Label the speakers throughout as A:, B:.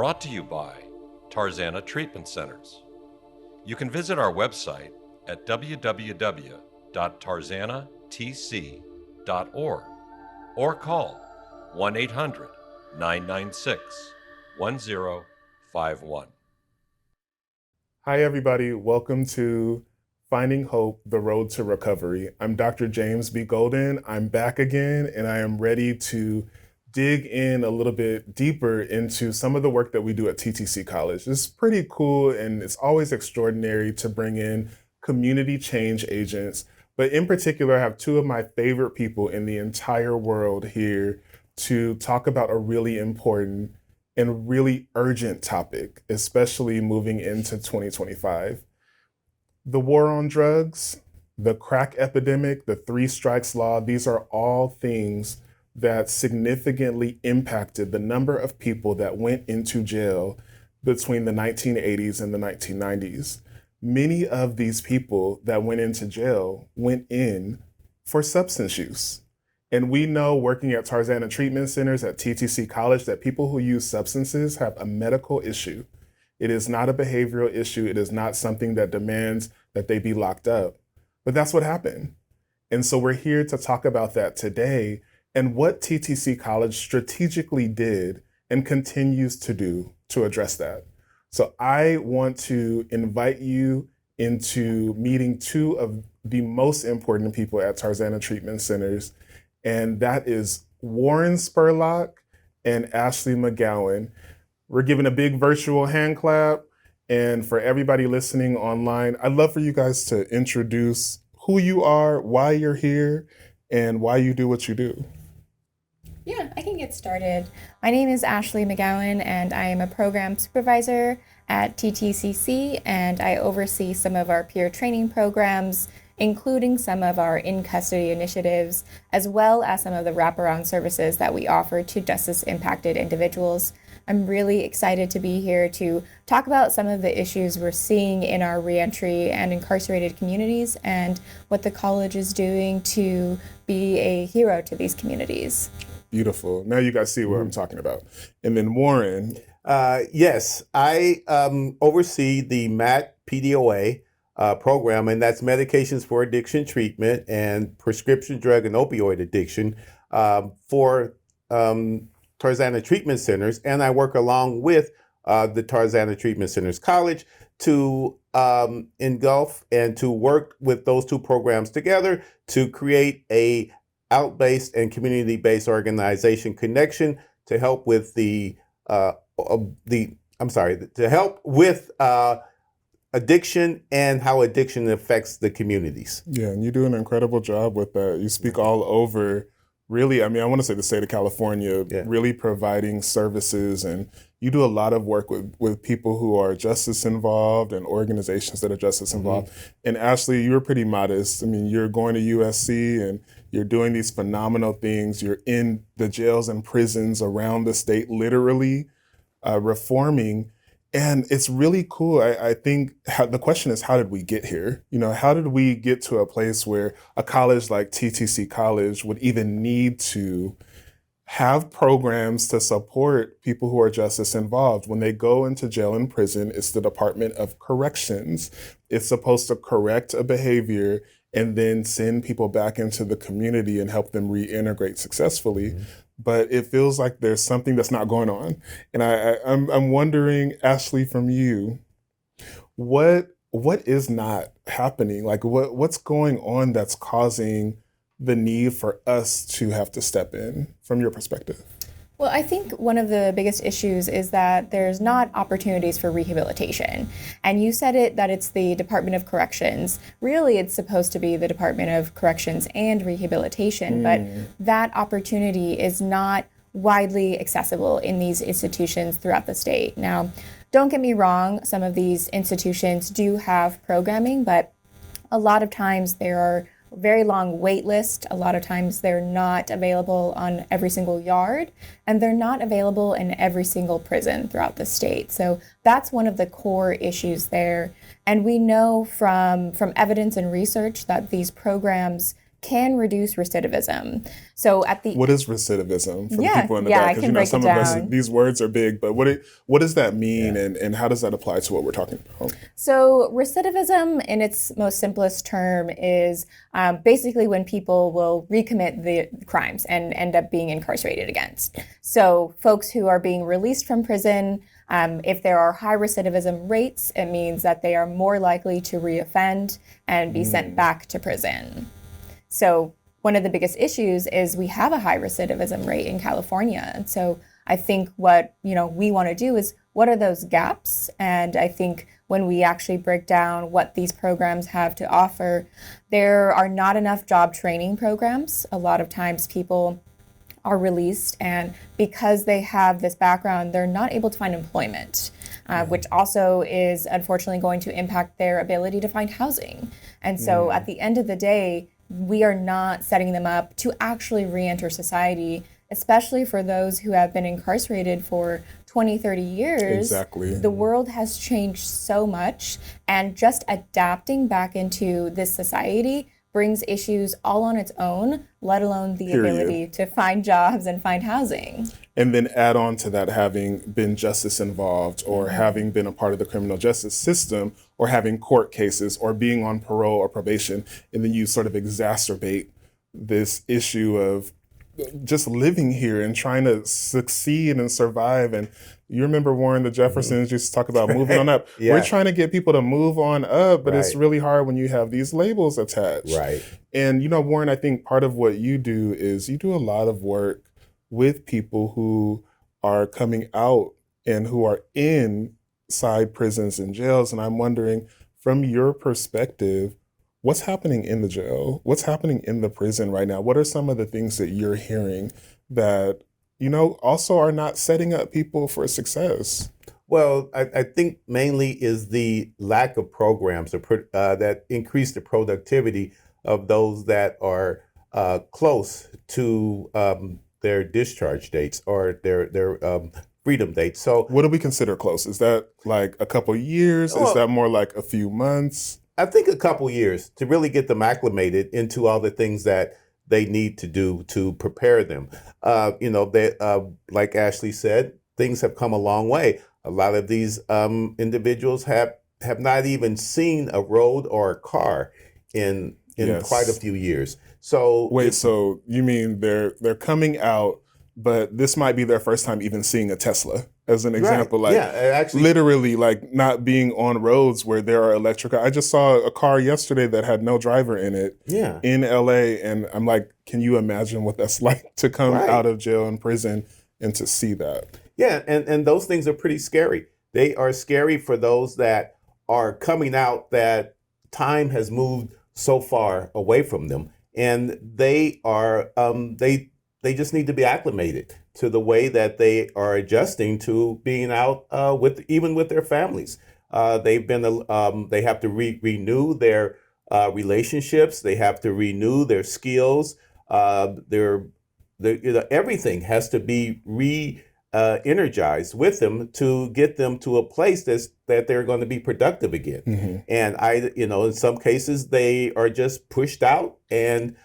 A: brought to you by Tarzana Treatment Centers. You can visit our website at www.tarzanatc.org or call 1-800-996-1051.
B: Hi, everybody. Welcome to Finding Hope, The Road to Recovery. I'm Dr. James B.Golen. I'm back again, and I am ready to dig in a little bit deeper into some of the work that we do at TTC College. It's pretty cool, and it's always extraordinary to bring in community change agents. But in particular, I have two of my favorite people in the entire world here to talk about a really important and really urgent topic, especially moving into 2025. The war on drugs, the crack epidemic, the 3 strikes law, these are all things that significantly impacted the number of people that went into jail between the 1980s and the 1990s. Many of these people that went into jail went in for substance use. And we know, working at Tarzana Treatment Centers at TTC College, that people who use substances have a medical issue. It is not a behavioral issue. It is not something that demands that they be locked up. But that's what happened. And so we're here to talk about that today and what TTC College strategically did and continues to do to address that. So I want to invite you into meeting two of the most important people at Tarzana Treatment Centers, and that is Warren Spurlock and Ashley McGowan. We're giving a big virtual hand clap. And for everybody listening online, I'd love for you guys to introduce who you are, why you're here, and why you do what you do.
C: Yeah, I can get started. My name is Ashley McGowan, and I am a program supervisor at TTCC, and I oversee some of our peer training programs, including some of our in-custody initiatives, as well as some of the wraparound services that we offer to justice-impacted individuals. I'm really excited to be here to talk about some of the issues we're seeing in our reentry and incarcerated communities and what the college is doing to be a hero to these communities.
B: Beautiful. Now you guys see what I'm talking about. And then Warren.
D: Yes, I oversee the MAT-PDDA program, and that's medications for addiction treatment and prescription drug and opioid addiction for Tarzana Treatment Centers. And I work along with the Tarzana Treatment Centers College to engulf and to work with those two programs together to create a out-based and community-based organization connection to help with addiction and how addiction affects the communities.
B: Yeah, and you do an incredible job with that. You speak all over, really, I want to say the state of California, really providing services, and you do a lot of work with people who are justice involved and organizations that are justice involved. And Ashley, you were pretty modest. You're going to USC and you're doing these phenomenal things. You're in the jails and prisons around the state, literally reforming. And it's really cool. I think the question is, how did we get here? How did we get to a place where a college like TTC College would even need to have programs to support people who are justice involved? When they go into jail and prison, it's the Department of Corrections. It's supposed to correct a behavior and then send people back into the community and help them reintegrate successfully. But it feels like there's something that's not going on. And I'm wondering, Ashley, from you, what is not happening? Like what's going on that's causing the need for us to have to step in, from your perspective?
C: Well, I think one of the biggest issues is that there's not opportunities for rehabilitation. And you said it, that it's the Department of Corrections. Really, it's supposed to be the Department of Corrections and Rehabilitation, but that opportunity is not widely accessible in these institutions throughout the state. Now, don't get me wrong, some of these institutions do have programming, but a lot of times there are very long wait list. A lot of times they're not available on every single yard, and they're not available in every single prison throughout the state. So that's one of the core issues there. And we know from evidence and research that these programs can reduce recidivism. So at the
B: What is recidivism for the
C: Yeah,
B: people in the
C: yeah,
B: back?
C: I
B: Because
C: can break
B: some
C: it
B: of us,
C: down.
B: these words are big, but what does that mean, and how does that apply to what we're talking about?
C: So recidivism, in its most simplest term, is basically when people will recommit the crimes and end up being incarcerated against. So folks who are being released from prison, if there are high recidivism rates, it means that they are more likely to reoffend and be sent back to prison. So one of the biggest issues is we have a high recidivism rate in California. And so I think what we want to do is, what are those gaps? And I think when we actually break down what these programs have to offer, there are not enough job training programs. A lot of times people are released, and because they have this background, they're not able to find employment, which also is unfortunately going to impact their ability to find housing. And so at the end of the day, we are not setting them up to actually re-enter society, especially for those who have been incarcerated for 20, 30 years.
B: Exactly.
C: The world has changed so much, and just adapting back into this society brings issues all on its own, let alone the ability to find jobs and find housing.
B: And then add on to that, having been justice involved, or having been a part of the criminal justice system, or having court cases, or being on parole or probation, and then you sort of exacerbate this issue of just living here and trying to succeed and survive. And you remember, Warren, the Jeffersons used to talk about moving on up. We're trying to get people to move on up, but it's really hard when you have these labels attached.
D: Right.
B: And, Warren, I think part of what you do is you do a lot of work with people who are coming out and who are inside prisons and jails. And I'm wondering, from your perspective, what's happening in the jail? What's happening in the prison right now? What are some of the things that you're hearing that, also are not setting up people for success?
D: Well, I think mainly is the lack of programs that increase the productivity of those that are close to their discharge dates or their freedom dates. So
B: what do we consider close? Is that like a couple years? Is that more like a few months?
D: I think a couple years to really get them acclimated into all the things that they need to do to prepare them. Like Ashley said, things have come a long way. A lot of these individuals have not even seen a road or a car in quite a few years. So
B: wait, so you mean they're coming out, but this might be their first time even seeing a Tesla, as an example.
D: Right.
B: Actually, literally, like not being on roads where there are electric. I just saw a car yesterday that had no driver in it. In LA, and I'm like, can you imagine what that's like to come out of jail and prison and to see that?
D: Yeah, and those things are pretty scary. They are scary for those that are coming out that time has moved so far away from them, and they are they just need to be acclimated to the way that they are adjusting to being out with their families. They have to renew their relationships. They have to renew their skills. Everything has to be energized with them to get them to a place that they're going to be productive again.
B: Mm-hmm.
D: And in some cases they are just pushed out and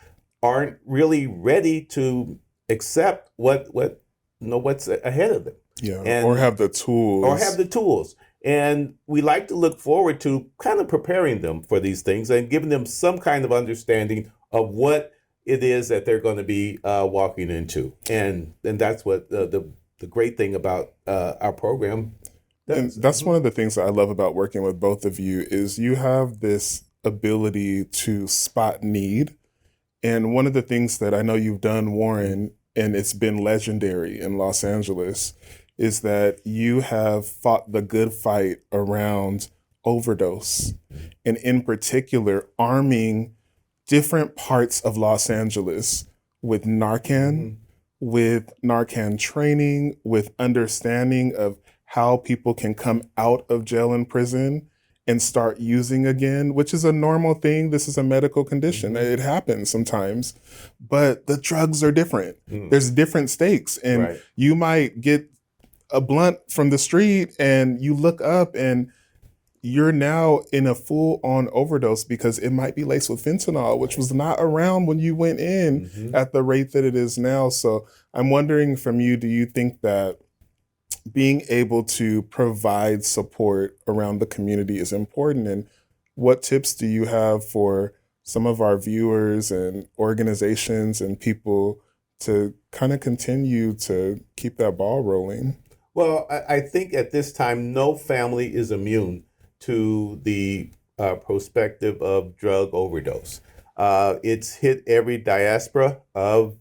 D: aren't really ready to accept what's ahead of them.
B: Or have the tools.
D: And we like to look forward to kind of preparing them for these things and giving them some kind of understanding of what it is that they're going to be walking into. And that's what the great thing about our program does.
B: And that's one of the things that I love about working with both of you is you have this ability to spot need. And one of the things that I know you've done, Warren, and it's been legendary in Los Angeles, is that you have fought the good fight around overdose, and in particular, arming different parts of Los Angeles with Narcan, with Narcan training, with understanding of how people can come out of jail and prison and start using again, which is a normal thing. This is a medical condition. It happens sometimes, but the drugs are different. There's different stakes, and you might get a blunt from the street and you look up and you're now in a full-on overdose because it might be laced with fentanyl, which was not around when you went in at the rate that it is now. So I'm wondering from you, do you think that being able to provide support around the community is important? And what tips do you have for some of our viewers and organizations and people to kind of continue to keep that ball rolling?
D: Well, I think at this time, no family is immune to the prospective of drug overdose. It's hit every diaspora of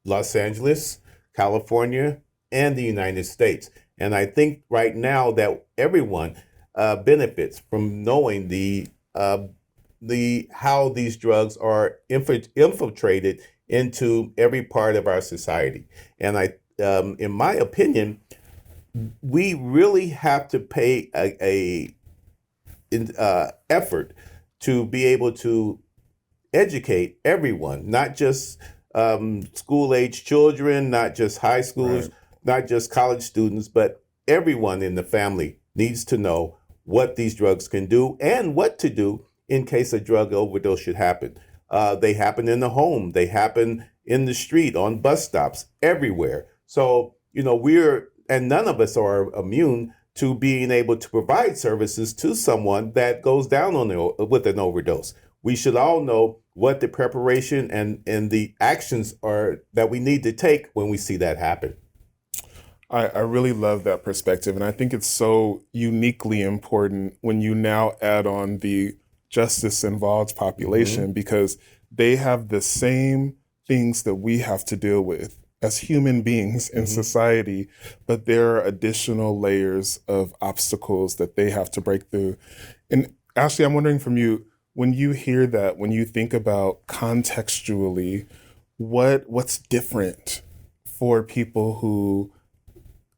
D: Los Angeles, California, and the United States. And I think right now that everyone benefits from knowing the how these drugs are infiltrated into every part of our society. And in my opinion, we really have to pay a effort to be able to educate everyone, not just school-age children, not just high schoolers,
B: Right.
D: not just college students, but everyone in the family needs to know what these drugs can do and what to do in case a drug overdose should happen. They happen in the home, they happen in the street, on bus stops, everywhere. So, and none of us are immune to being able to provide services to someone that goes down with an overdose. We should all know what the preparation and the actions are that we need to take when we see that happen.
B: I really love that perspective. And I think it's so uniquely important when you now add on the justice involved population, because they have the same things that we have to deal with as human beings in society, but there are additional layers of obstacles that they have to break through. And Ashley, I'm wondering from you, when you hear that, when you think about contextually, what's different for people who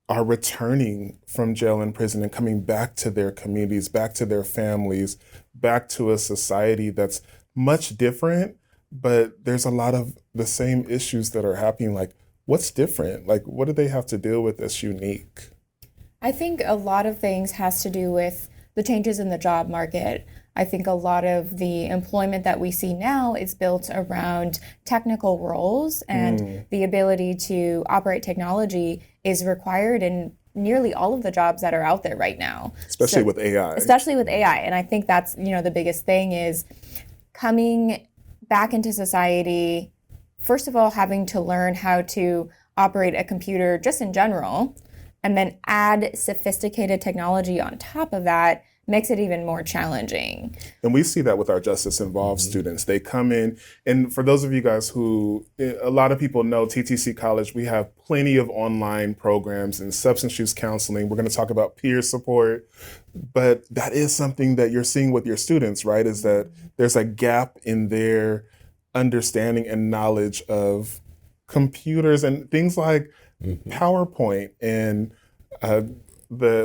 B: are returning from jail and prison and coming back to their communities, back to their families, back to a society that's much different, but there's a lot of the same issues that are happening? Like, what's different? Like, what do they have to deal with that's unique?
C: I think a lot of things has to do with the changes in the job market. I think a lot of the employment that we see now is built around technical roles, and the ability to operate technology is required in nearly all of the jobs that are out there right now.
B: Especially with AI.
C: Especially with AI. And I think that's, the biggest thing is coming back into society, first of all, having to learn how to operate a computer just in general, and then add sophisticated technology on top of that makes it even more challenging.
B: And we see that with our justice involved students. They come in, and for those of you guys who, a lot of people know TTC College, we have plenty of online programs and substance use counseling. We're going to talk about peer support, but that is something that you're seeing with your students, right? Is that there's a gap in their understanding and knowledge of computers and things like PowerPoint, and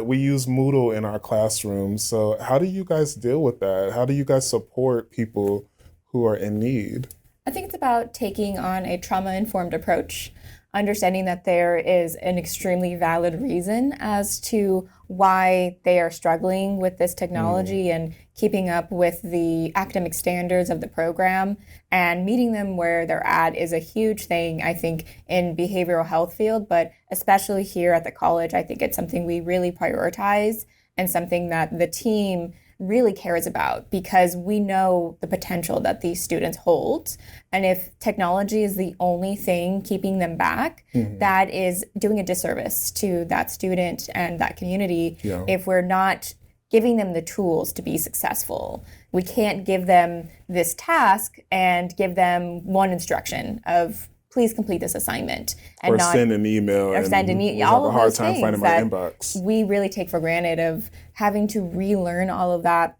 B: we use Moodle in our classrooms. So how do you guys deal with that? How do you guys support people who are in need?
C: I think it's about taking on a trauma-informed approach, understanding that there is an extremely valid reason as to why they are struggling with this technology and keeping up with the academic standards of the program, and meeting them where they're at is a huge thing, I think, in behavioral health field, but especially here at the college. I think it's something we really prioritize and something that the team really cares about, because we know the potential that these students hold. And if technology is the only thing keeping them back, that is doing a disservice to that student and that community if we're not giving them the tools to be successful. We can't give them this task and give them one instruction of, please complete this assignment, and
B: Or
C: not
B: send an email.
C: or send an email.
B: Have
C: All
B: a
C: of
B: hard
C: those
B: time
C: things
B: finding my
C: that
B: inbox.
C: we really take for granted, of having to relearn all of that,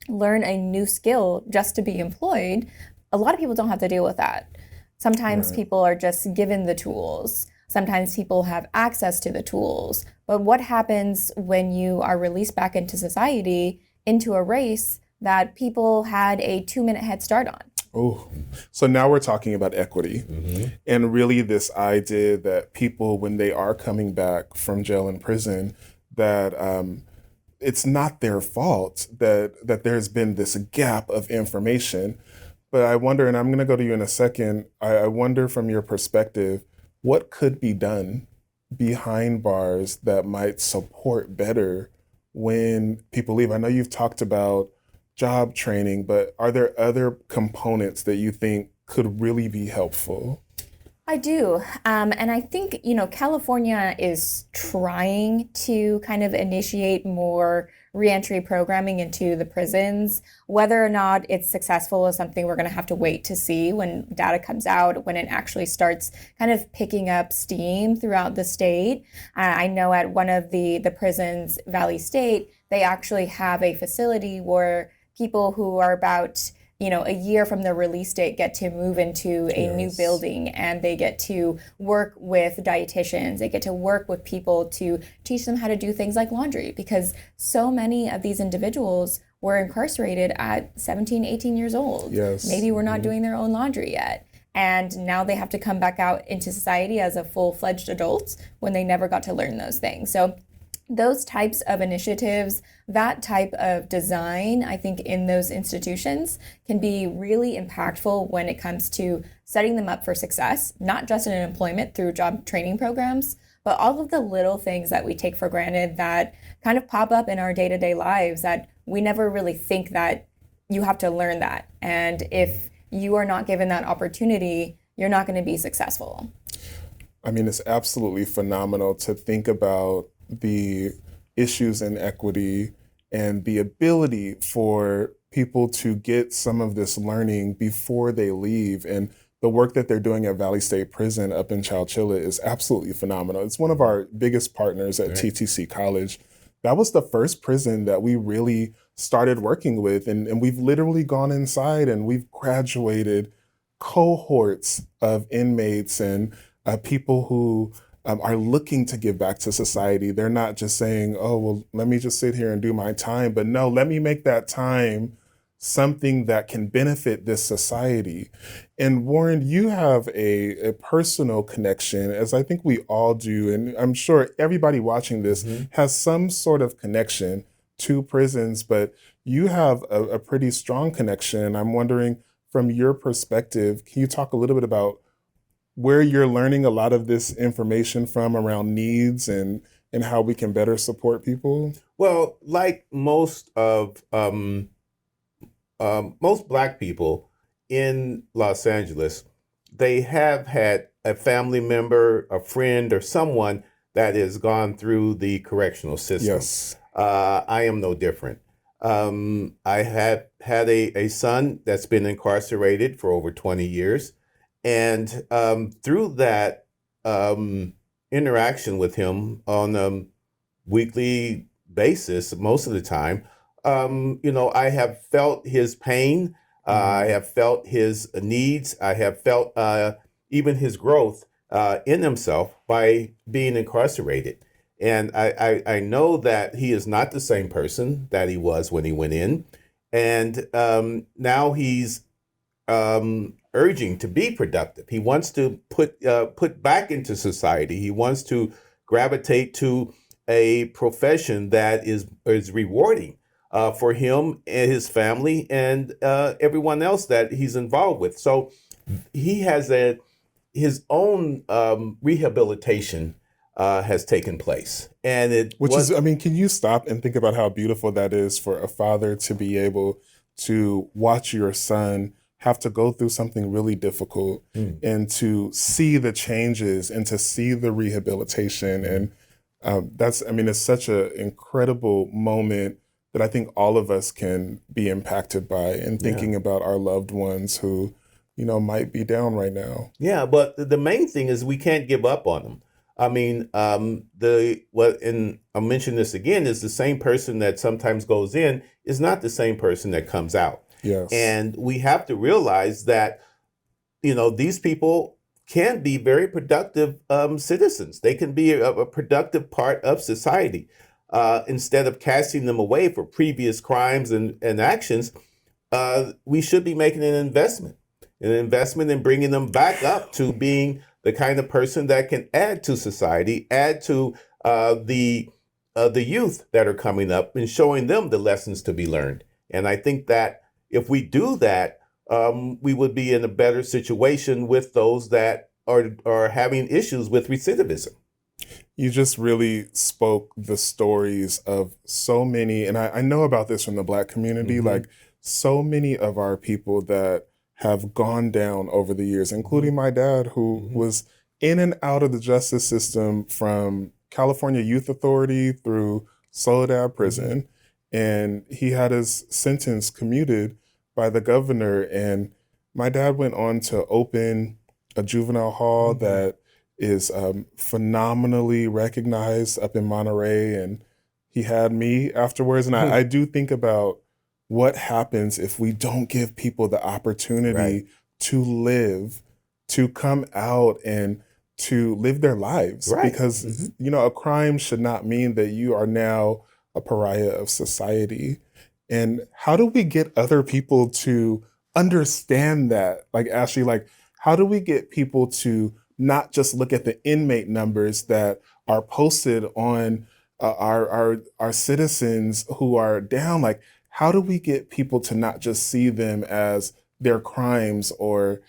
C: learn a new skill just to be employed. A lot of people don't have to deal with that. Sometimes people are just given the tools. Sometimes people have access to the tools. But what happens when you are released back into society, into a race that people had a 2-minute head start on?
B: Oh, so now we're talking about equity, and really this idea that people, when they are coming back from jail and prison, that it's not their fault that there's been this gap of information. But I wonder, and I'm going to go to you in a second, I wonder from your perspective, what could be done behind bars that might support better when people leave? I know you've talked about job training, but are there other components that you think could really be helpful?
C: I do. And I think, California is trying to kind of initiate more reentry programming into the prisons. Whether or not it's successful is something we're going to have to wait to see when data comes out, when it actually starts kind of picking up steam throughout the state. I know at one of the prisons, Valley State, they actually have a facility where people who are about a year from their release date get to move into a new building, and they get to work with dietitians. They get to work with people to teach them how to do things like laundry, because so many of these individuals were incarcerated at 17, 18 years old.
B: Yes.
C: Maybe we're not doing their own laundry yet. And now they have to come back out into society as a full-fledged adult when they never got to learn those things. So those types of initiatives, that type of design, I think in those institutions can be really impactful when it comes to setting them up for success, not just in employment through job training programs, but all of the little things that we take for granted that kind of pop up in our day-to-day lives that we never really think that you have to learn that. And if you are not given that opportunity, you're not going to be successful.
B: I mean, it's absolutely phenomenal to think about the issues in equity and the ability for people to get some of this learning before they leave. And the work that they're doing at Valley State Prison up in Chowchilla is absolutely phenomenal. It's one of our biggest partners at TTC College. That was the first prison that we really started working with. And we've literally gone inside and we've graduated cohorts of inmates and people who are looking to give back to society. They're not just saying, oh, well, let me just sit here and do my time. But no, let me make that time something that can benefit this society. And Warren, you have a personal connection, as I think we all do. And I'm sure everybody watching this has some sort of connection to prisons, but you have a pretty strong connection. I'm wondering, from your perspective, can you talk a little bit about where you're learning a lot of this information from around needs and how we can better support people?
D: Well, like most Black people in Los Angeles, they have had a family member, a friend, or someone that has gone through the correctional system.
B: Yes.
D: I am no different. I have had a son that's been incarcerated for over 20 years. And through that interaction with him on a weekly basis, most of the time, I have felt his pain. I have felt his needs. I have felt even his growth in himself by being incarcerated. And I know that he is not the same person that he was when he went in. And now he's urging to be productive. He wants to put back into society. He wants to gravitate to a profession that is rewarding for him and his family and everyone else that he's involved with. So he has his own rehabilitation has taken place, and
B: can you stop and think about how beautiful that is for a father to be able to watch your son have to go through something really difficult and to see the changes and to see the rehabilitation. And it's such an incredible moment that I think all of us can be impacted by in thinking about our loved ones who, might be down right now.
D: Yeah, but the main thing is we can't give up on them. I mean, and I'll mention this again, is the same person that sometimes goes in is not the same person that comes out.
B: Yes.
D: And we have to realize that, these people can be very productive citizens. They can be a productive part of society. Instead of casting them away for previous crimes and actions, we should be making an investment in bringing them back up to being the kind of person that can add to society, add to the the youth that are coming up and showing them the lessons to be learned. And I think that if we do that, we would be in a better situation with those that are having issues with recidivism.
B: You just really spoke the stories of so many, and I know about this from the Black community, like so many of our people that have gone down over the years, including my dad, who was in and out of the justice system from California Youth Authority through Soledad Prison. And he had his sentence commuted by the governor. And my dad went on to open a juvenile hall that is phenomenally recognized up in Monterey. And he had me afterwards. And I do think about what happens if we don't give people the opportunity to live, to come out and to live their lives. Because, you know, a crime should not mean that you are now a pariah of society. And how do we get other people to understand that? Like, Ashley, like, how do we get people to not just look at the inmate numbers that are posted on our citizens who are down? Like, how do we get people to not just see them as their crimes or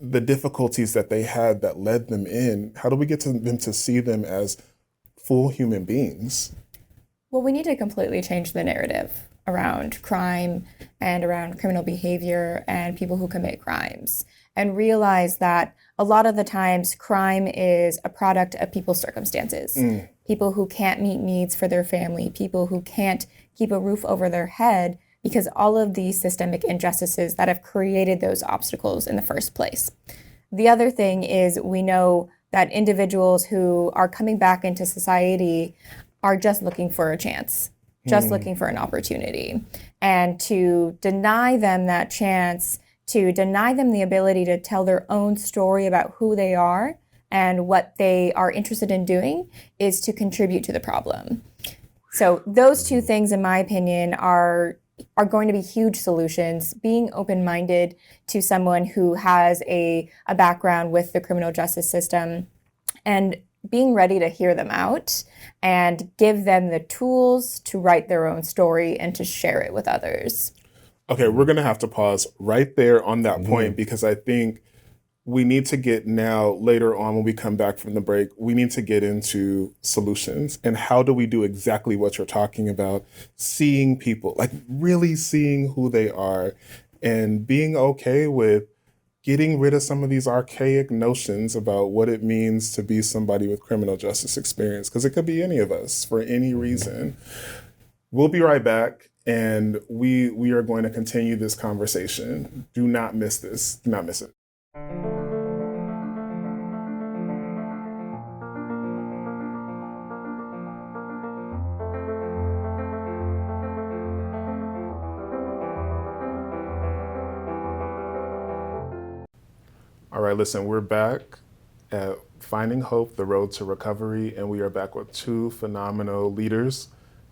B: the difficulties that they had that led them in? How do we get them to see them as full human beings?
C: Well, we need to completely change the narrative around crime and around criminal behavior and people who commit crimes, and realize that a lot of the times crime is a product of people's circumstances. People who can't meet needs for their family, people who can't keep a roof over their head because all of these systemic injustices that have created those obstacles in the first place. The other thing is we know that individuals who are coming back into society are just looking for a chance, just looking for an opportunity. And to deny them that chance, to deny them the ability to tell their own story about who they are and what they are interested in doing, is to contribute to the problem. So those two things, in my opinion, are going to be huge solutions. Being open-minded to someone who has a background with the criminal justice system, and being ready to hear them out and give them the tools to write their own story and to share it with others.
B: Okay, we're going to have to pause right there on that point, because I think we need to get now, later on when we come back from the break, we need to get into solutions. And how do we do exactly what you're talking about? Seeing people, like really seeing who they are, and being okay with getting rid of some of these archaic notions about what it means to be somebody with criminal justice experience, because it could be any of us for any reason. We'll be right back, and we are going to continue this conversation. Do not miss this. Do not miss it. All right, listen, we're back at Finding Hope, The Road to Recovery, and we are back with two phenomenal leaders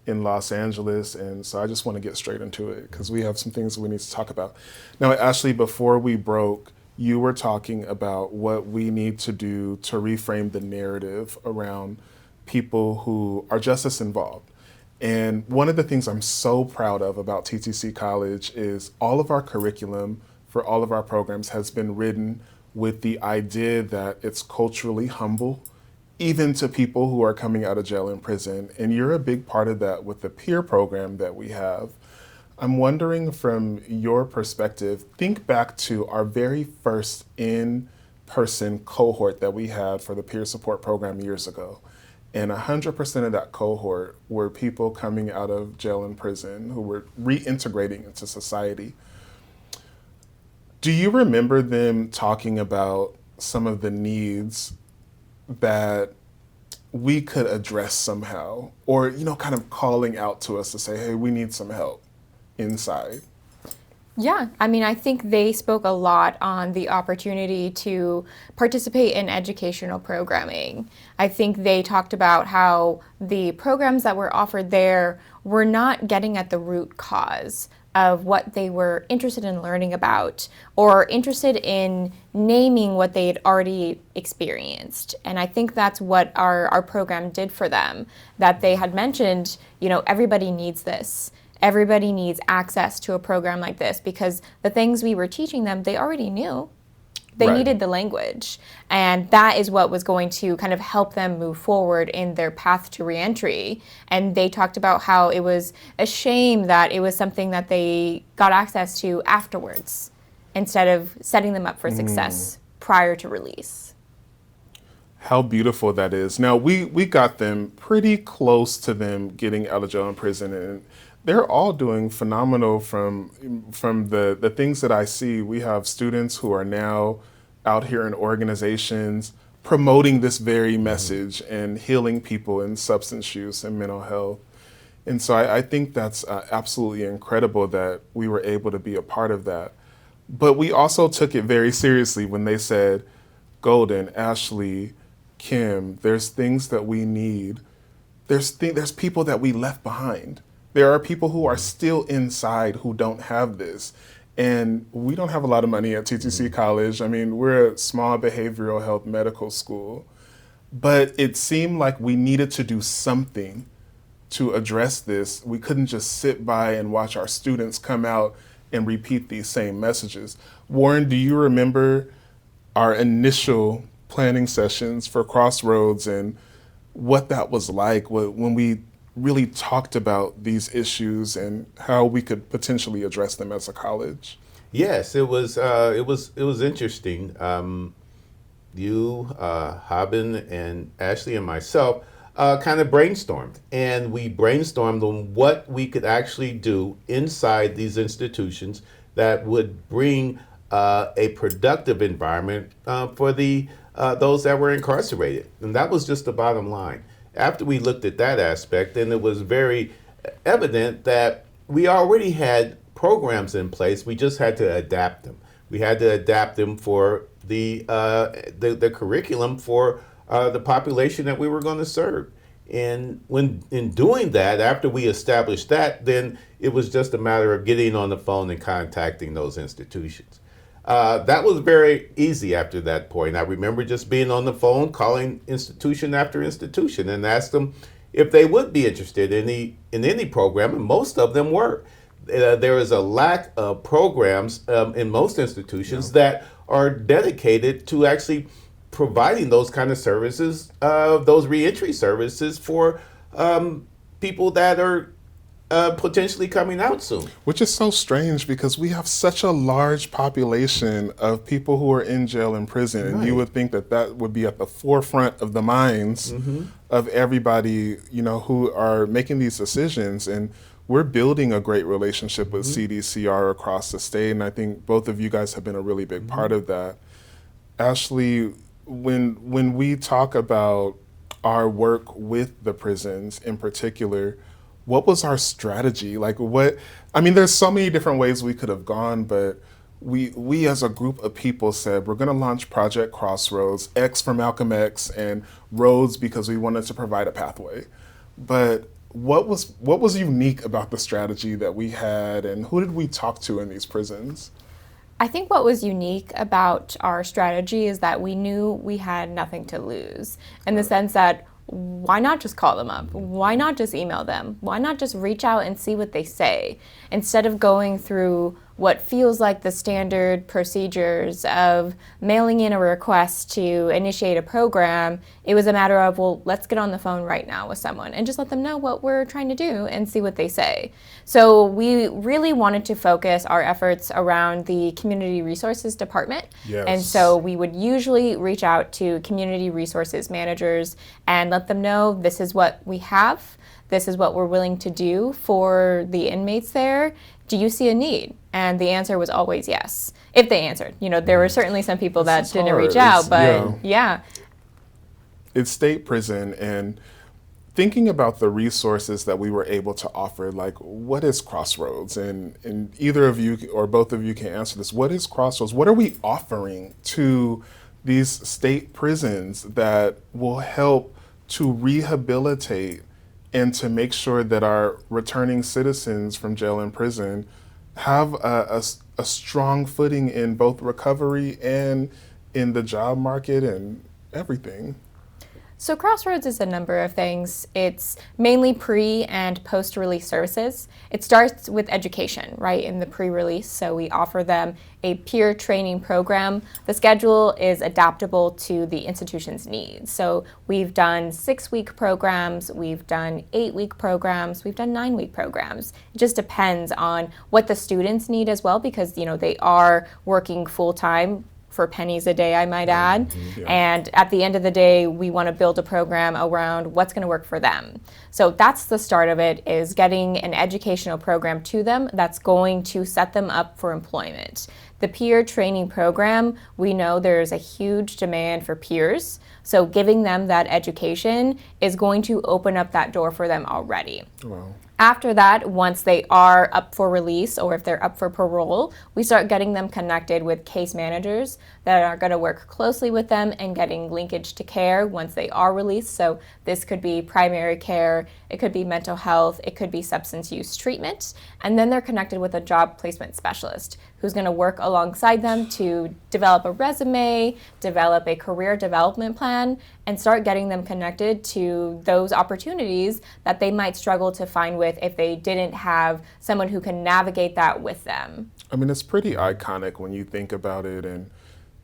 B: in Los Angeles. And so I just want to get straight into it because we have some things we need to talk about. Now, Ashley, before we broke, you were talking about what we need to do to reframe the narrative around people who are justice involved. And one of the things I'm so proud of about TTC College is all of our curriculum for all of our programs has been written with the idea that it's culturally humble, even to people who are coming out of jail and prison. And you're a big part of that with the peer program that we have. I'm wondering, from your perspective, think back to our very first in-person cohort that we had for the peer support program years ago. And 100% of that cohort were people coming out of jail and prison who were reintegrating into society. Do you remember them talking about some of the needs that we could address somehow, or, you know, kind of calling out to us to say, hey, we need some help inside?
C: Yeah, I mean, I think they spoke a lot on the opportunity to participate in educational programming. I think they talked about how the programs that were offered there were not getting at the root cause of what they were interested in learning about or interested in naming what they had already experienced. And I think that's what our program did for them, that they had mentioned, everybody needs this. Everybody needs access to a program like this because the things we were teaching them, they already knew. They
B: Right.
C: needed the language. And that is what was going to kind of help them move forward in their path to reentry. And they talked about how it was a shame that it was something that they got access to afterwards instead of setting them up for success prior to release.
B: How beautiful that is. Now, we got them pretty close to them getting out of jail and prison, and they're all doing phenomenal from the things that I see. We have students who are now out here in organizations promoting this very message and healing people in substance use and mental health. And so I think that's absolutely incredible that we were able to be a part of that. But we also took it very seriously when they said, Golden, Ashley, Kim, there's things that we need. There's people that we left behind. There are people who are still inside who don't have this. And we don't have a lot of money at TTC College. I mean, we're a small behavioral health medical school. But it seemed like we needed to do something to address this. We couldn't just sit by and watch our students come out and repeat these same messages. Warren, do you remember our initial planning sessions for Crossroads and what that was like when we really talked about these issues and how we could potentially address them as a college?
D: Yes, it was interesting. You, Haben, and Ashley, and myself kind of brainstormed, and we brainstormed on what we could actually do inside these institutions that would bring a productive environment for those that were incarcerated, and that was just the bottom line. After we looked at that aspect, then it was very evident that we already had programs in place. We just had to adapt them. We had to adapt them for the curriculum for the population that we were going to serve. And when in doing that, after we established that, then it was just a matter of getting on the phone and contacting those institutions. That was very easy after that point. I remember just being on the phone, calling institution after institution, and asked them if they would be interested in any program, and most of them were. There is a lack of programs in most institutions that are dedicated to actually providing those kind of services, those reentry services for people that are potentially coming out soon.
B: Which is so strange because we have such a large population of people who are in jail and prison, and you would think that that would be at the forefront of the minds of everybody, who are making these decisions. And we're building a great relationship with CDCR across the state, and I think both of you guys have been a really big part of that. Ashley, when we talk about our work with the prisons in particular, what was our strategy? There's so many different ways we could have gone, but we as a group of people said, we're gonna launch Project Crossroads, X for Malcolm X, and Roads because we wanted to provide a pathway. But what was unique about the strategy that we had, and who did we talk to in these prisons?
C: I think what was unique about our strategy is that we knew we had nothing to lose, in the sense that why not just call them up? Why not just email them? Why not just reach out and see what they say? Instead of going through what feels like the standard procedures of mailing in a request to initiate a program, it was a matter of, well, let's get on the phone right now with someone and just let them know what we're trying to do and see what they say. So we really wanted to focus our efforts around the Community Resources Department.
B: Yes.
C: And so we would usually reach out to community resources managers and let them know this is what we have, this is what we're willing to do for the inmates there. Do you see a need? And the answer was always yes, if they answered. There were certainly some people that didn't reach out, but yeah.
B: It's state prison, and thinking about the resources that we were able to offer, like what is Crossroads? And either of you or both of you can answer this. What is Crossroads? What are we offering to these state prisons that will help to rehabilitate and to make sure that our returning citizens from jail and prison have a strong footing in both recovery and in the job market and everything?
C: So Crossroads is a number of things. It's mainly pre and post-release services. It starts with education, right, in the pre-release. So we offer them a peer training program. The schedule is adaptable to the institution's needs. So we've done 6-week programs, we've done 8-week programs, we've done 9-week programs. It just depends on what the students need as well, because they are working full-time for pennies a day, I might add.
B: Yeah.
C: And at the end of the day, we want to build a program around what's going to work for them. So that's the start of it, is getting an educational program to them that's going to set them up for employment. The peer training program, we know there's a huge demand for peers. So giving them that education is going to open up that door for them already.
B: Wow.
C: After that, once they are up for release or if they're up for parole, we start getting them connected with case managers that are going to work closely with them and getting linkage to care once they are released. So this could be primary care, it could be mental health, it could be substance use treatment, and then they're connected with a job placement specialist who's going to work alongside them to develop a resume, develop a career development plan, and start getting them connected to those opportunities that they might struggle to find with if they didn't have someone who can navigate that with them.
B: I mean, it's pretty iconic when you think about it, and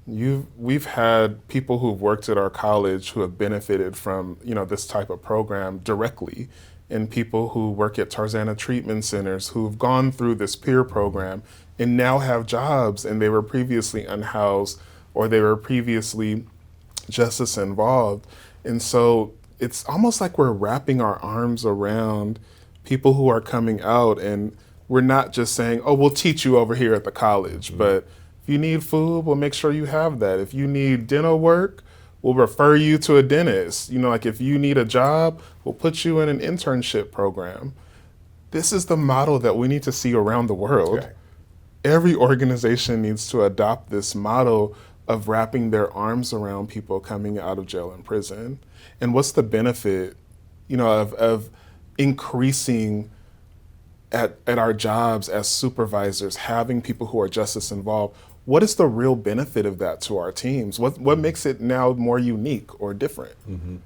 B: we've had people who've worked at our college who have benefited from this type of program directly, and people who work at Tarzana Treatment Centers who've gone through this peer program and now have jobs, and they were previously unhoused or they were previously justice involved. And so it's almost like we're wrapping our arms around people who are coming out, and we're not just saying, oh, we'll teach you over here at the college, but if you need food, we'll make sure you have that. If you need dental work, we'll refer you to a dentist. Like if you need a job, we'll put you in an internship program. This is the model that we need to see around the world.
D: Okay. Every
B: Every organization needs to adopt this model of wrapping their arms around people coming out of jail and prison. And what's the benefit, of increasing at our jobs as supervisors, having people who are justice involved? What is the real benefit of that to our teams? What makes it now more unique or different?
D: Mm-hmm.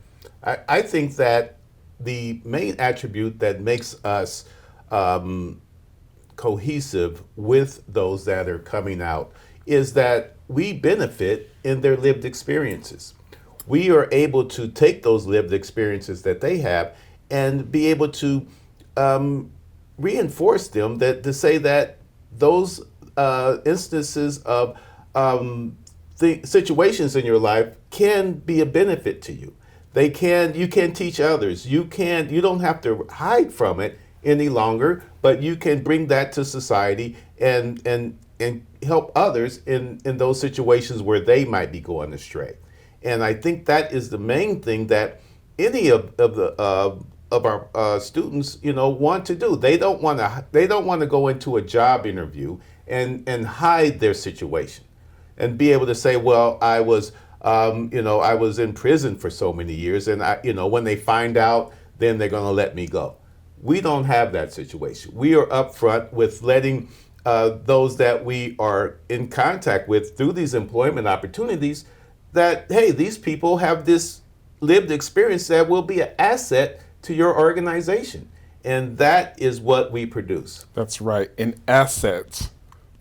D: I think that the main attribute that makes us cohesive with those that are coming out is that we benefit in their lived experiences. We are able to take those lived experiences that they have and be able to reinforce them, to say that those instances of situations in your life can be a benefit to you. You can teach others. You don't have to hide from it any longer, but you can bring that to society and help others in those situations where they might be going astray. And I think that is the main thing that any of our students, want to do. They don't want to go into a job interview and hide their situation and be able to say, well, I was in prison for so many years, and when they find out, then they're going to let me go. We don't have that situation. We are upfront with letting those that we are in contact with through these employment opportunities that, hey, these people have this lived experience that will be an asset to your organization. And that is what we produce.
B: That's right. An asset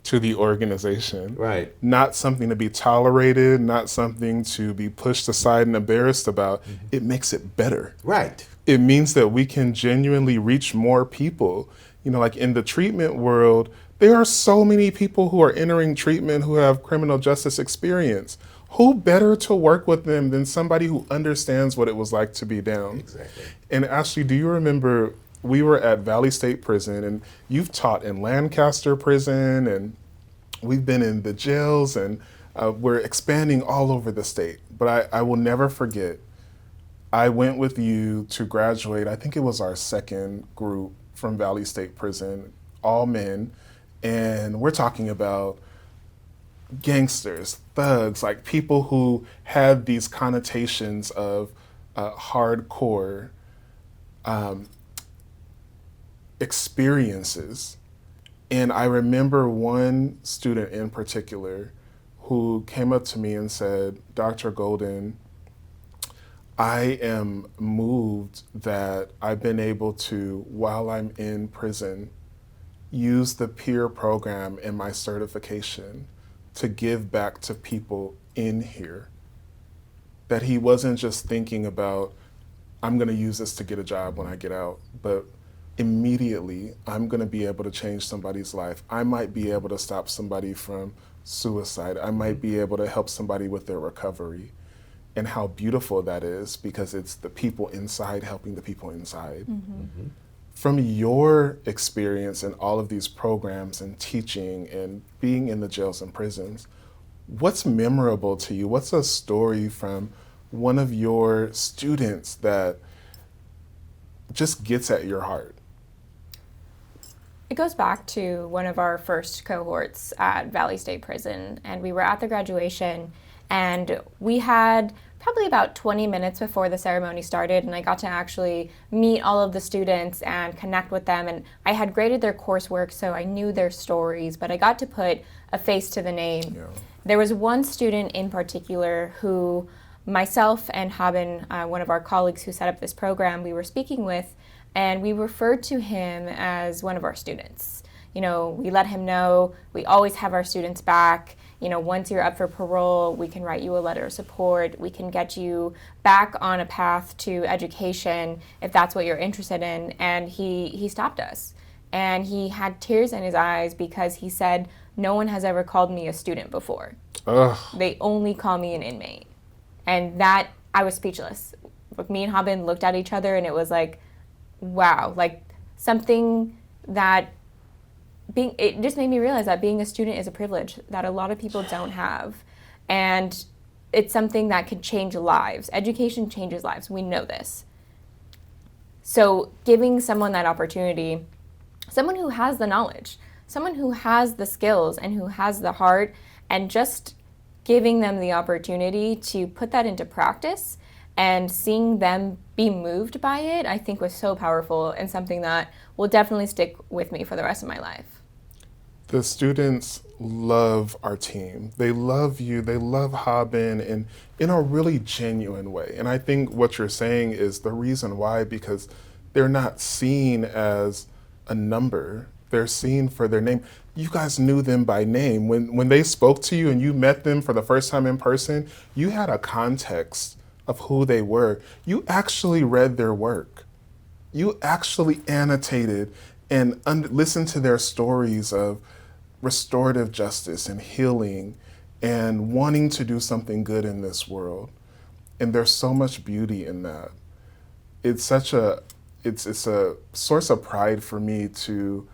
B: to the organization.
D: Right.
B: Not something to be tolerated, not something to be pushed aside and embarrassed about. Mm-hmm. It makes it better.
D: Right.
B: It means that we can genuinely reach more people. Like in the treatment world, there are so many people who are entering treatment who have criminal justice experience. Who better to work with them than somebody who understands what it was like to be down?
D: Exactly.
B: And Ashley, do you remember we were at Valley State Prison, and you've taught in Lancaster Prison, and we've been in the jails, and we're expanding all over the state. But I will never forget I went with you to graduate. I think it was our second group from Valley State Prison, all men. And we're talking about gangsters, thugs, like people who had these connotations of hardcore experiences. And I remember one student in particular who came up to me and said, Dr. Golden, I am moved that I've been able to, while I'm in prison, use the peer program and my certification to give back to people in here. That he wasn't just thinking about, I'm going to use this to get a job when I get out, but immediately I'm going to be able to change somebody's life. I might be able to stop somebody from suicide. I might be able to help somebody with their recovery. And how beautiful that is, because it's the people inside helping the people inside. Mm-hmm. From your experience in all of these programs and teaching and being in the jails and prisons, what's memorable to you? What's a story from one of your students that just gets at your heart?
C: It goes back to one of our first cohorts at Valley State Prison, and we were at the graduation, and we had probably about 20 minutes before the ceremony started, and I got to actually meet all of the students and connect with them. And I had graded their coursework, so I knew their stories, but I got to put a face to the name. Yeah. There was one student in particular who myself and Haben, one of our colleagues who set up this program, we were speaking with, and we referred to him as one of our students. You know, we let him know we always have our students back. You know, once you're up for parole, we can write you a letter of support. We can get you back on a path to education if that's what you're interested in. And he stopped us. And he had tears in his eyes because he said, no one has ever called me a student before. Ugh. They only call me an inmate. And that, I was speechless. Me and Haben looked at each other and it was like, wow, like something that it just made me realize that being a student is a privilege that a lot of people don't have. And it's something that could change lives. Education changes lives. We know this. So giving someone that opportunity, someone who has the knowledge, someone who has the skills and who has the heart, and just giving them the opportunity to put that into practice and seeing them be moved by it, I think was so powerful and something that will definitely stick with me for the rest of my life.
B: The students love our team. They love you. They love Haben in a really genuine way. And I think what you're saying is the reason why, because they're not seen as a number. They're seen for their name. You guys knew them by name. When they spoke to you and you met them for the first time in person, you had a context of who they were. You actually read their work. You actually annotated and listened to their stories of restorative justice and healing and wanting to do something good in this world. And there's so much beauty in that. It's a source of pride for me to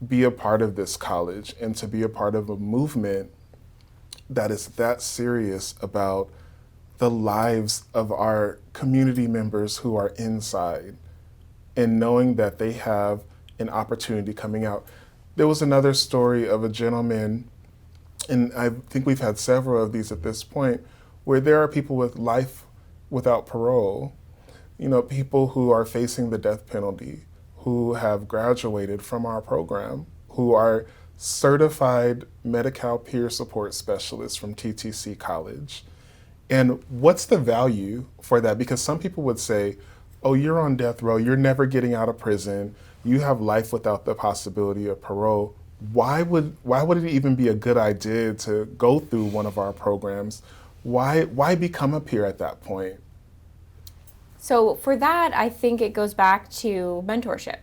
B: be a part of this college and to be a part of a movement that is that serious about the lives of our community members who are inside and knowing that they have an opportunity coming out. There was another story of a gentleman, and I think we've had several of these at this point, where there are people with life without parole, you know, people who are facing the death penalty, who have graduated from our program, who are certified Medi-Cal peer support specialists from TTC College. And what's the value for that? Because some people would say, oh, you're on death row, you're never getting out of prison, you have life without the possibility of parole. Why would it even be a good idea to go through one of our programs? Why become a peer at that point?
C: So for that, I think it goes back to mentorship.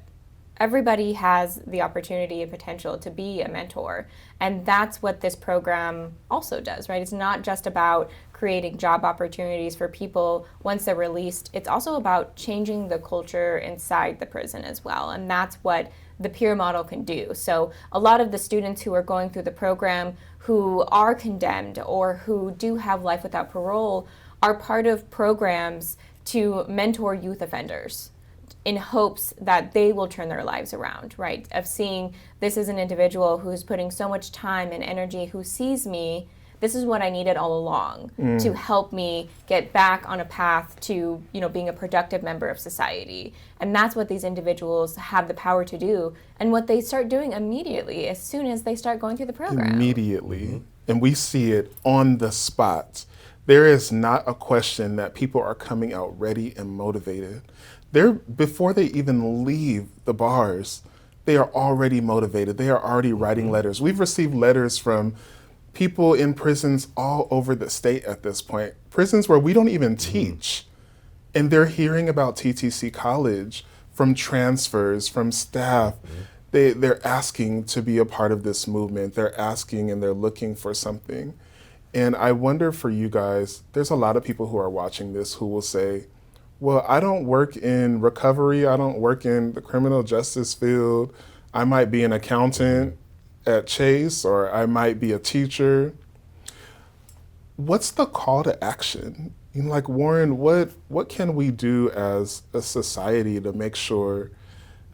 C: Everybody has the opportunity and potential to be a mentor. And that's what this program also does, right? It's not just about creating job opportunities for people once they're released. It's also about changing the culture inside the prison as well. And that's what the peer model can do. So a lot of the students who are going through the program who are condemned or who do have life without parole are part of programs
E: to mentor youth offenders in hopes that they will turn their lives around, right? Of seeing this is an individual who's putting so much time and energy, who sees me, this is what I needed all along to help me get back on a path to, being a productive member of society. And that's what these individuals have the power to do, and what they start doing immediately as soon as they start going through the program.
B: Immediately. And we see it on the spot. There is not a question that people are coming out ready and motivated. Before they even leave the bars, they are already motivated. They are already writing letters. We've received letters from people in prisons all over the state at this point, prisons where we don't even teach. And they're hearing about TTC College from transfers, from staff. They're asking to be a part of this movement. They're asking and they're looking for something. And I wonder for you guys, there's a lot of people who are watching this who will say, well, I don't work in recovery. I don't work in the criminal justice field. I might be an accountant at Chase, or I might be a teacher. What's the call to action? Like, Warren, what can we do as a society to make sure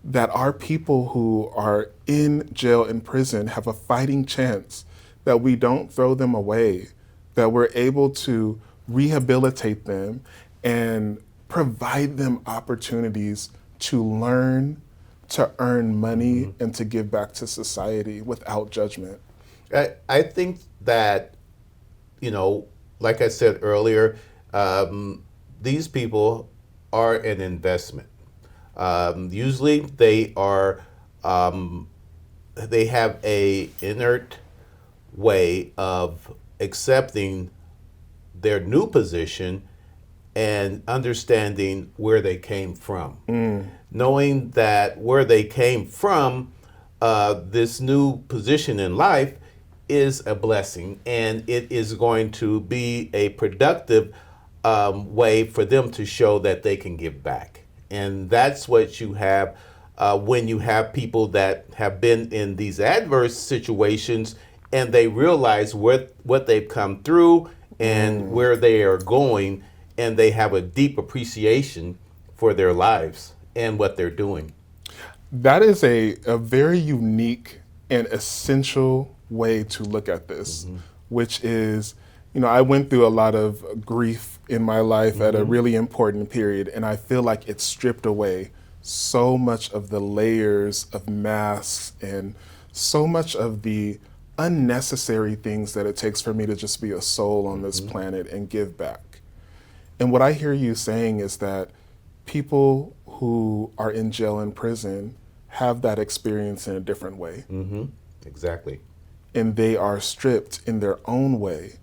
B: that our people who are in jail and prison have a fighting chance, that we don't throw them away, that we're able to rehabilitate them and provide them opportunities to learn, to earn money, and to give back to society without judgment?
D: I think that, like I said earlier, these people are an investment. Usually they are, they have a inert way of accepting their new position and understanding where they came from. Knowing that where they came from, this new position in life is a blessing, and it is going to be a productive way for them to show that they can give back. And that's what you have when you have people that have been in these adverse situations, and they realize what they've come through and where they are going, and they have a deep appreciation for their lives and what they're doing.
B: That is a very unique and essential way to look at this, which is, I went through a lot of grief in my life at a really important period, and I feel like it stripped away so much of the layers of masks and so much of the unnecessary things that it takes for me to just be a soul on this planet and give back. And what I hear you saying is that people who are in jail and prison have that experience in a different way.
D: Exactly.
B: And they are stripped in their own way,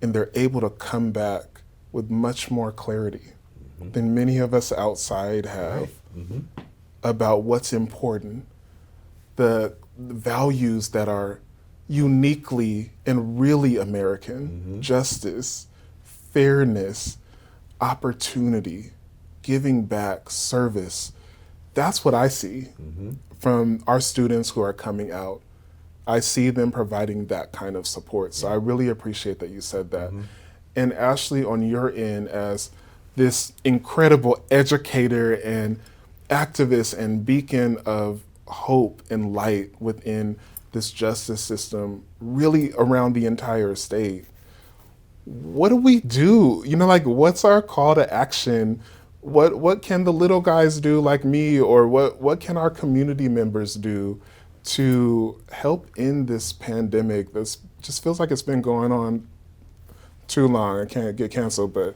B: and they're able to come back with much more clarity than many of us outside have about what's important, the values that are uniquely and really American: justice, fairness, opportunity, giving back, service. That's what I see from our students who are coming out. I see them providing that kind of support. So I really appreciate that you said that. And Ashley, on your end, as this incredible educator and activist and beacon of hope and light within this justice system, really around the entire state, what do we do? What's our call to action? What can the little guys do like me, or what can our community members do to help end this pandemic? This just feels like it's been going on too long. I can't get canceled, but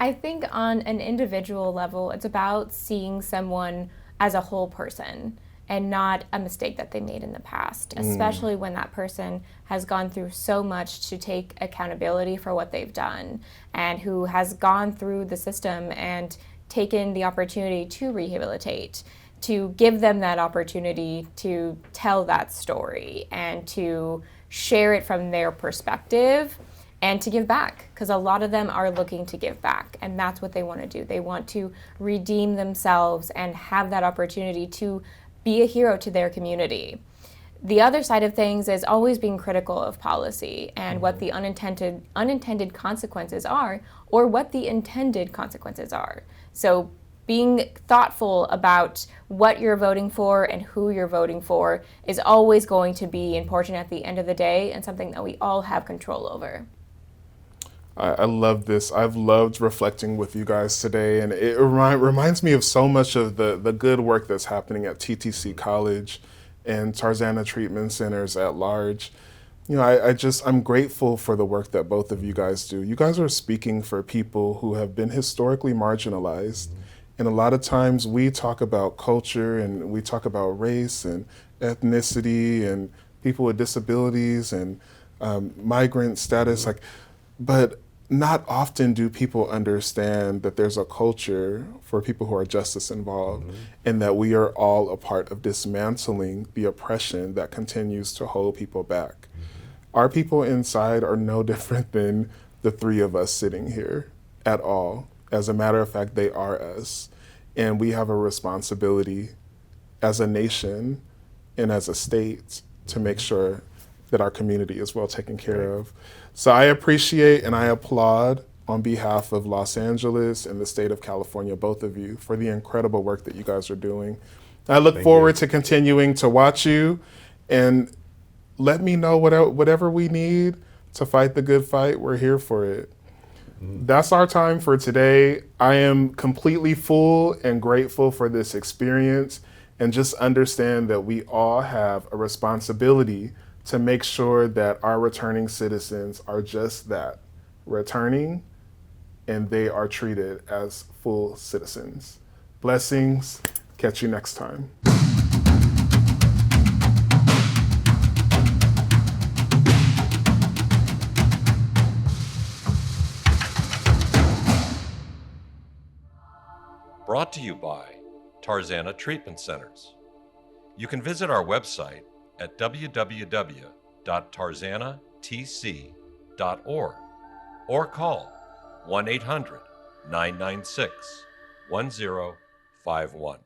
E: I think on an individual level, it's about seeing someone as a whole person and not a mistake that they made in the past, especially when that person has gone through so much to take accountability for what they've done, and who has gone through the system and taken the opportunity to rehabilitate, to give them that opportunity to tell that story and to share it from their perspective and to give back, because a lot of them are looking to give back, and that's what they want to do. They want to redeem themselves and have that opportunity to be a hero to their community. the other side of things is always being critical of policy and what the unintended consequences are, or what the intended consequences are. So being thoughtful about what you're voting for and who you're voting for is always going to be important at the end of the day, and something that we all have control over.
B: I love this. I've loved reflecting with you guys today, and it reminds me of so much of the good work that's happening at TTC College and Tarzana Treatment Centers at large. You know, I'm grateful for the work that both of you guys do. You guys are speaking for people who have been historically marginalized. And a lot of times we talk about culture and we talk about race and ethnicity and people with disabilities and migrant status, but not often do people understand that there's a culture for people who are justice involved, and that we are all a part of dismantling the oppression that continues to hold people back. Our people inside are no different than the three of us sitting here at all. As a matter of fact, they are us. And we have a responsibility as a nation and as a state to make sure that our community is well taken care of. So I appreciate and I applaud on behalf of Los Angeles and the state of California, both of you, for the incredible work that you guys are doing. I look forward to continuing to watch you, and let me know whatever we need to fight the good fight. We're here for it. That's our time for today. I am completely full and grateful for this experience, and just understand that we all have a responsibility to make sure that our returning citizens are just that, returning, and they are treated as full citizens. Blessings. Catch you next time.
A: Brought to you by Tarzana Treatment Centers. You can visit our website at www.tarzanatc.org or call 1-800-996-1051.